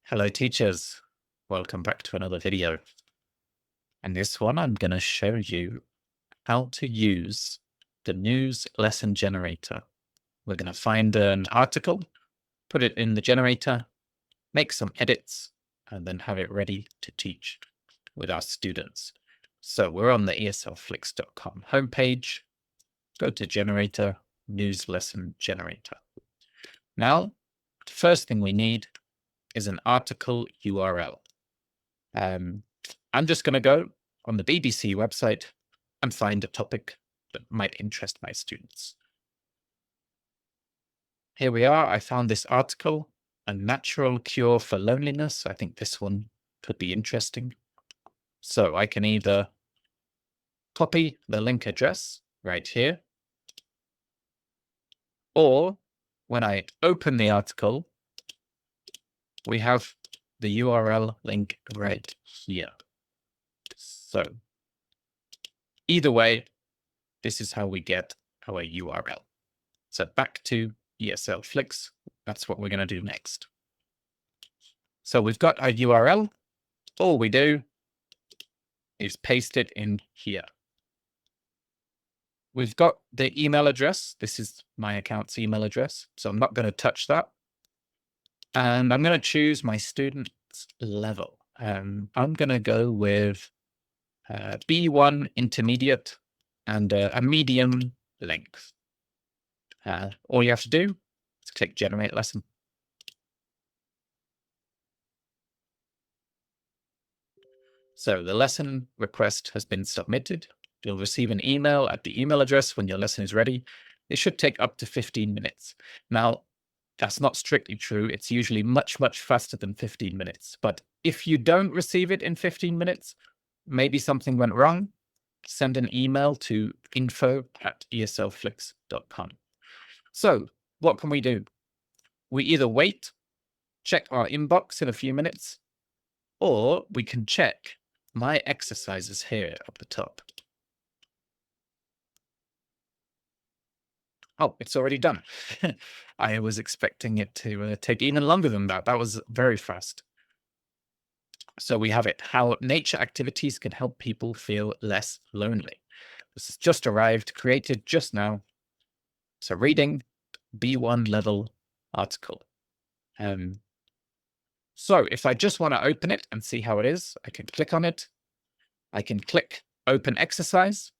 Hello teachers, welcome back to another video. In this one, I'm going to show you how to use the news lesson generator. We're going to find an article, put it in the generator, make some edits, and then have it ready to teach with our students. So we're on the eslflix.com homepage, go to generator, news lesson generator. Now, the first thing we need is an article URL. I'm just going to go on the BBC website and find a topic that might interest my students. Here we are. I found this article, A Natural Cure for Loneliness. I think this one could be interesting. So I can either copy the link address right here, or when I open the article, we have the URL link right here. So either way, this is how we get our URL. So back to ESL-Flix, that's what we're going to do next. So we've got our URL. All we do is paste it in here. We've got the email address. This is my account's email address, so I'm not going to touch that. And I'm going to choose my student's level. I'm going to go with B1 intermediate and a medium length. All you have to do is click Generate Lesson. So the lesson request has been submitted. You'll receive an email at the email address when your lesson is ready. It should take up to 15 minutes. Now, that's not strictly true. It's usually much, much faster than 15 minutes. But if you don't receive it in 15 minutes, maybe something went wrong, send an email to info@eslflix.com. So what can we do? We either wait, check our inbox in a few minutes, or we can check my exercises here at the top. Oh, it's already done. I was expecting it to take even longer than that. That was very fast. So we have it, how nature activities can help people feel less lonely. This has just arrived, created just now. So reading, B1 level article. So if I just want to open it and see how it is, I can click on it. I can click Open Exercise,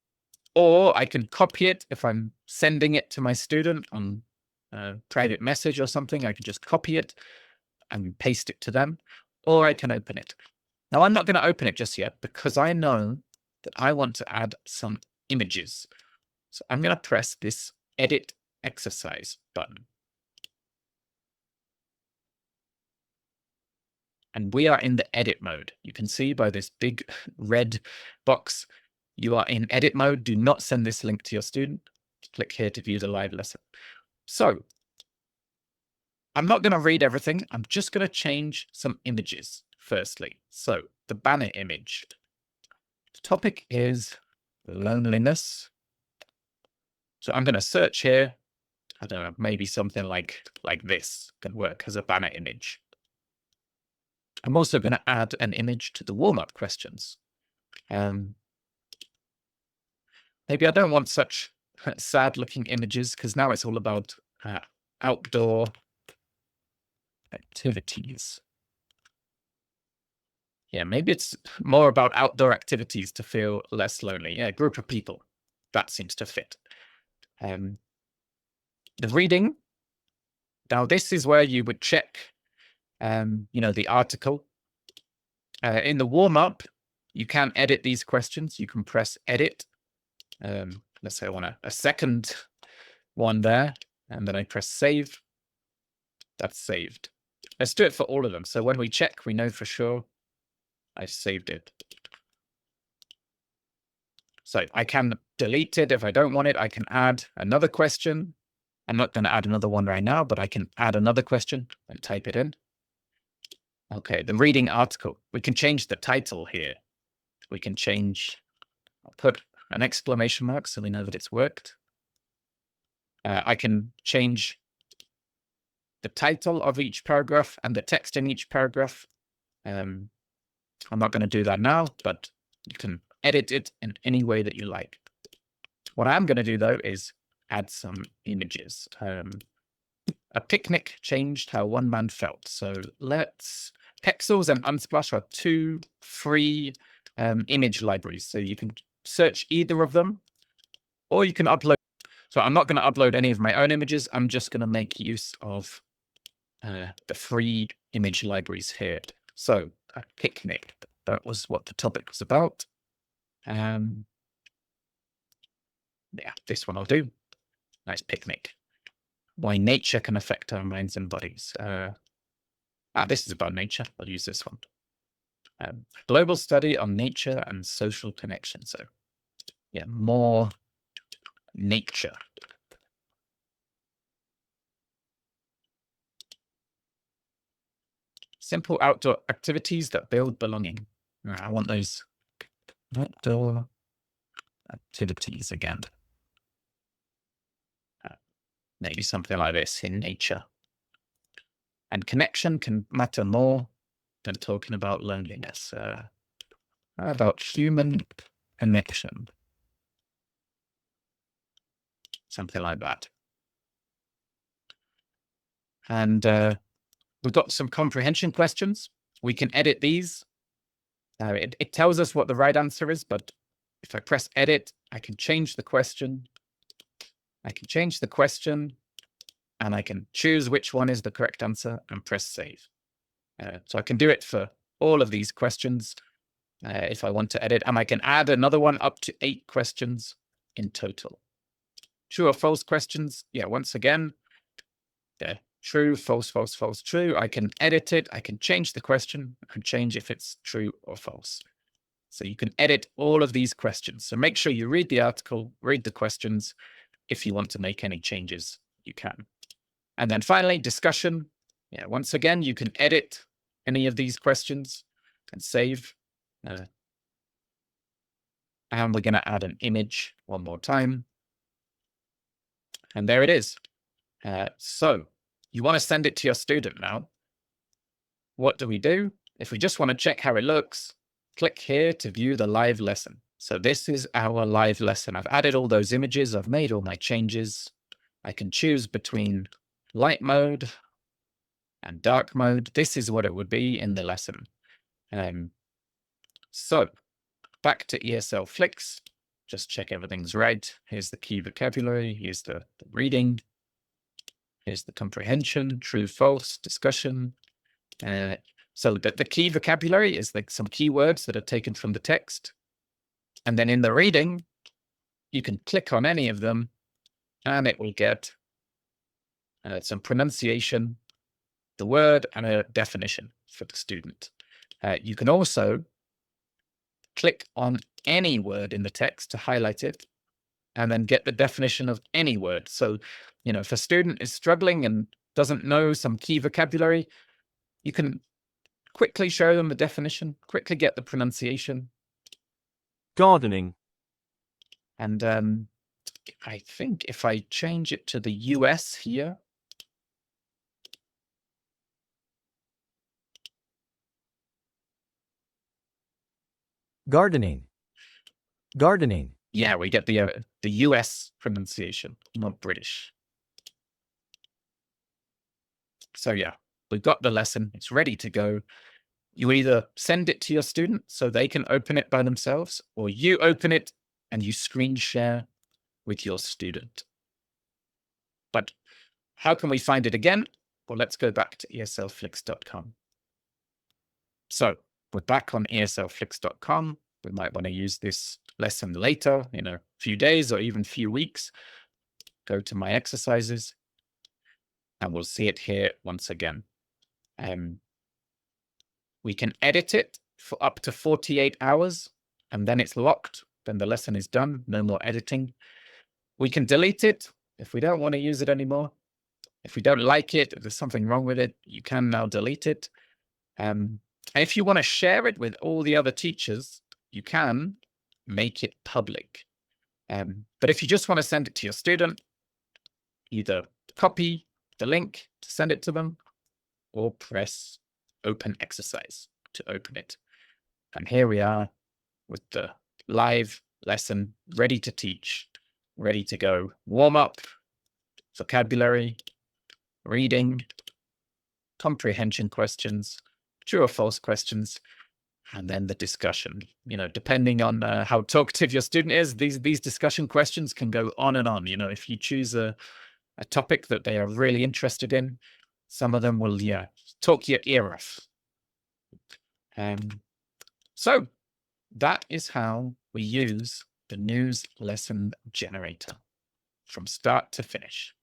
or I can copy it if I'm sending it to my student on a private message or something. I can just copy it and paste it to them, or I can open it. Now, I'm not going to open it just yet because I know that I want to add some images. So I'm going to press this Edit Exercise button. And we are in the edit mode. You can see by this big red box, you are in edit mode. Do not send this link to your student. Click here to view the live lesson. So I'm not going to read everything. I'm just going to change some images firstly. So the banner image. The topic is loneliness. So I'm going to search here. I don't know, maybe something like this can work as a banner image. I'm also going to add an image to the warm-up questions. Maybe I don't want such sad-looking images because now it's all about outdoor activities. Yeah, maybe it's more about outdoor activities to feel less lonely. Yeah, group of people. That seems to fit. The reading. Now, this is where you would check the article. In the warm-up, you can edit these questions. You can press edit. Let's say I want a second one there, and then I press save. That's saved. Let's do it for all of them. So when we check, we know for sure I saved it. So I can delete it if I don't want it. I can add another question. I'm not going to add another one right now, but I can add another question and type it in. Okay, the reading article. We can change the title here. We can change, I'll put an exclamation mark so we know that it's worked. I can change the title of each paragraph and the text in each paragraph. I'm not going to do that now, but you can edit it in any way that you like. What I'm going to do, though, is add some images. A picnic changed how one man felt. So Pexels and Unsplash are two free image libraries. So you can search either of them, or you can upload. So I'm not going to upload any of my own images. I'm just going to make use of the free image libraries here. So a picnic, that was what the topic was about. Yeah, this one I'll do. Nice picnic. Why nature can affect our minds and bodies. This is about nature. I'll use this one. Global study on nature and social connection. So yeah, more nature. Simple outdoor activities that build belonging. I want those outdoor activities again. Maybe something like this in nature. And connection can matter more than talking about loneliness. About human connection. Something like that. And we've got some comprehension questions. We can edit these. It tells us what the right answer is, but if I press edit, I can change the question. I can change the question, and I can choose which one is the correct answer and press save. So I can do it for all of these questions if I want to edit, and I can add another one up to 8 questions in total. True or false questions. Yeah, once again, true, false, false, false, true. I can edit it. I can change the question. I can change if it's true or false. So you can edit all of these questions. So make sure you read the article, read the questions. If you want to make any changes, you can. And then finally, discussion. Yeah, once again, you can edit any of these questions and save. And we're going to add an image one more time. And there it is. So you want to send it to your student now. What do we do? If we just want to check how it looks, click here to view the live lesson. So this is our live lesson. I've added all those images. I've made all my changes. I can choose between light mode and dark mode. This is what it would be in the lesson. So back to ESL Flix. Just check everything's right. Here's the key vocabulary. Here's the reading. Here's the comprehension, true, false, discussion. So the key vocabulary is like some keywords that are taken from the text. And then in the reading, you can click on any of them and it will get some pronunciation, the word, and a definition for the student. You can also click on any word in the text to highlight it and then get the definition of any word. So, if a student is struggling and doesn't know some key vocabulary, you can quickly show them the definition, quickly get the pronunciation. Gardening. And I think if I change it to the US here, Gardening. Gardening. yeah, we get the US pronunciation, not British. So yeah, we've got the lesson. It's ready to go. You either send it to your student so they can open it by themselves, or you open it and you screen share with your student. But how can we find it again? Well, let's go back to eslflix.com. So we're back on eslflix.com. We might want to use this lesson later, in a few days or even few weeks. Go to my exercises and we'll see it here once again. We can edit it for up to 48 hours and then it's locked. Then the lesson is done. No more editing. We can delete it if we don't want to use it anymore. If we don't like it, if there's something wrong with it, you can now delete it. And if you want to share it with all the other teachers, you can make it public. But if you just want to send it to your student, either copy the link to send it to them, or press open exercise to open it. And here we are with the live lesson ready to teach, ready to go. Warm up, vocabulary, reading, comprehension questions, true or false questions, and then the discussion. You know, depending on how talkative your student is, these discussion questions can go on and on. You know, if you choose a topic that they are really interested in, some of them will, talk your ear off. So that is how we use the news lesson generator from start to finish.